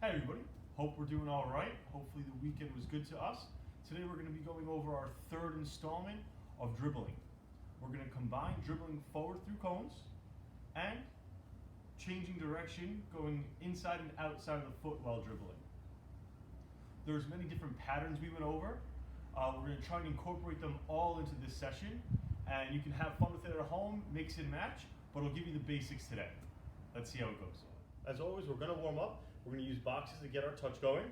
Hey everybody, hope we're doing all right. Hopefully the weekend was good to us. Today we're going to be going over our third installment of dribbling. We're going to combine dribbling forward through cones and changing direction, going inside and outside of the foot while dribbling. There's many different patterns we went over. We're going to try and incorporate them all into this session, and you can have fun with it at home, mix and match, but I'll give you the basics today. Let's see how it goes. As always, we're going to warm up. We're going to use boxes to get our touch going.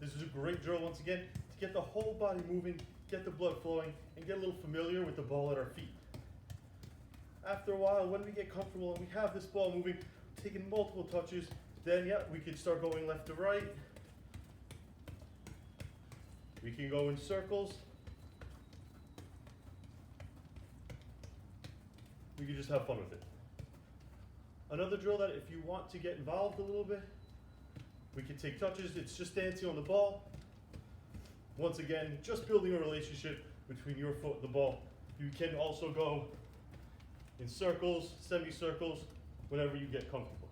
This is a great drill, once again, to get the whole body moving, get the blood flowing, and get a little familiar with the ball at our feet. After a while, when we get comfortable and we have this ball moving, taking multiple touches, then we can start going left to right. We can go in circles. We can just have fun with it. Another drill that if you want to get involved a little bit, we can take touches. It's just dancing on the ball. Once again, just building a relationship between your foot and the ball. You can also go in circles, semicircles, whenever you get comfortable.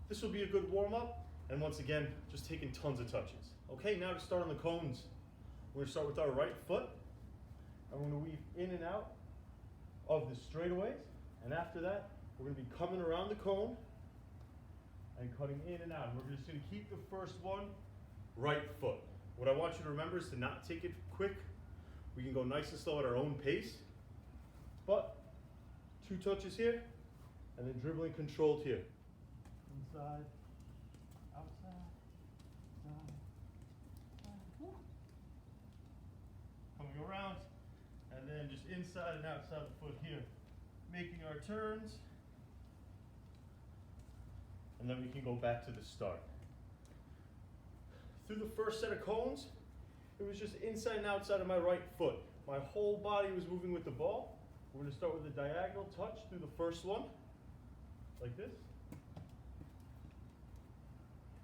This will be a good warm-up, and once again, just taking tons of touches. Okay, now to start on the cones. We're going to start with our right foot, and we're going to weave in and out of the straightaways, and after that, we're going to be coming around the cone and cutting in and out. We're just going to keep the first one right foot. What I want you to remember is to not take it quick. We can go nice and slow at our own pace, but 2 touches here, and then dribbling controlled here. Inside, outside, inside, coming around, and then just inside and outside the foot here. Making our turns, and then we can go back to the start. Through the first set of cones, it was just inside and outside of my right foot. My whole body was moving with the ball. We're going to start with a diagonal touch through the first one, like this.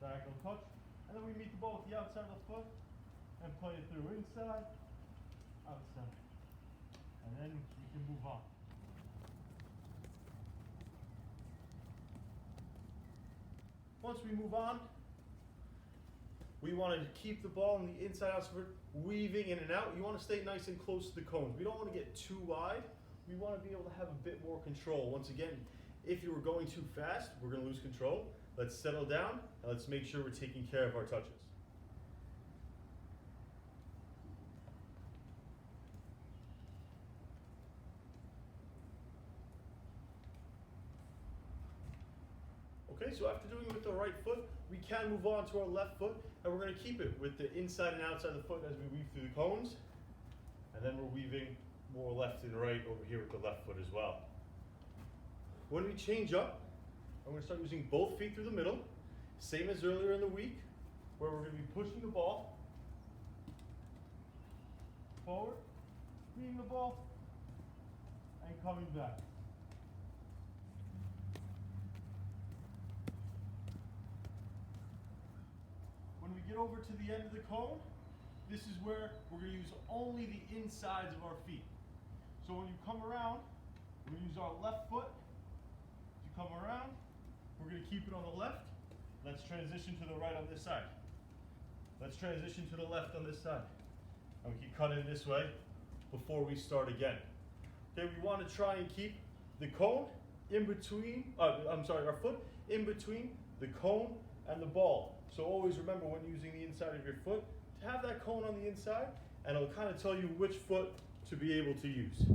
Diagonal touch, and then we meet the ball with the outside of the foot and play it through inside, outside, and then we can move on. Once we move on, we want to keep the ball on the inside outside, weaving in and out. You want to stay nice and close to the cones. We don't want to get too wide. We want to be able to have a bit more control. Once again, if you were going too fast, we're going to lose control. Let's settle down and let's make sure we're taking care of our touches. Okay, so after doing it with the right foot, we can move on to our left foot, and we're going to keep it with the inside and outside of the foot as we weave through the cones, and then we're weaving more left and right over here with the left foot as well. When we change up, I'm going to start using both feet through the middle, same as earlier in the week, where we're going to be pushing the ball forward, meeting the ball, and coming back. When we get over to the end of the cone, this is where we're going to use only the insides of our feet. So when you come around, we're going to use our left foot to come around. We're going to keep it on the left. Let's transition to the right on this side. Let's transition to the left on this side. And we can cut in this way before we start again. Okay, we want to try and keep the cone in between, our foot in between the cone and the ball. So always remember when using the inside of your foot to have that cone on the inside, and it'll kind of tell you which foot to be able to use.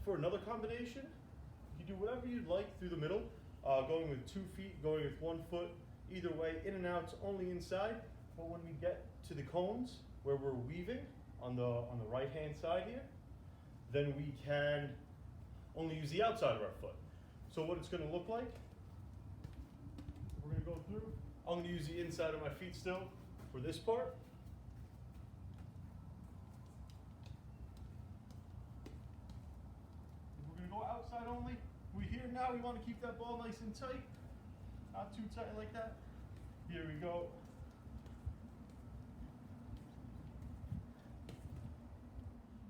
For another combination, you do whatever you'd like through the middle, going with 2 feet, going with 1 foot, either way, in and out, only inside. But when we get to the cones where we're weaving on the right hand side here, then we can only use the outside of our foot. So what it's going to look like, we're going to go through. I'm going to use the inside of my feet still for this part. We're going to go outside only. Now we want to keep that ball nice and tight, not too tight like that. Here we go.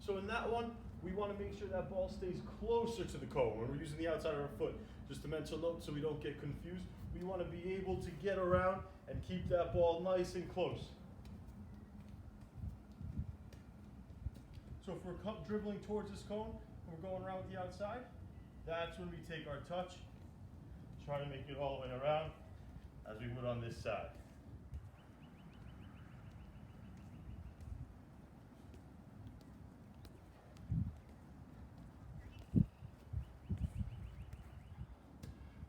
So in that one, we want to make sure that ball stays closer to the cone when we're using the outside of our foot. Just a mental note so we don't get confused. We want to be able to get around and keep that ball nice and close. So if we're dribbling towards this cone and we're going around with the outside, that's when we take our touch, try to make it all the way around as we would on this side.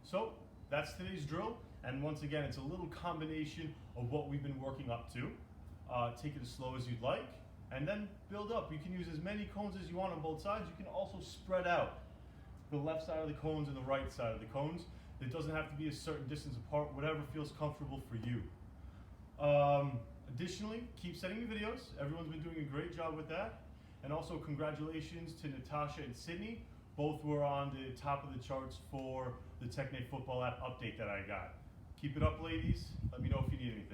So that's today's drill, and once again, it's a little combination of what we've been working up to. Take it as slow as you'd like, and then build up. You can use as many cones as you want on both sides. You can also spread out the left side of the cones and the right side of the cones. It doesn't have to be a certain distance apart, whatever feels comfortable for you. Additionally, keep sending me videos. Everyone's been doing a great job with that. And also congratulations to Natasha and Sydney. Both were on the top of the charts for the TechNate football app update that I got. Keep it up, ladies. Let me know if you need anything.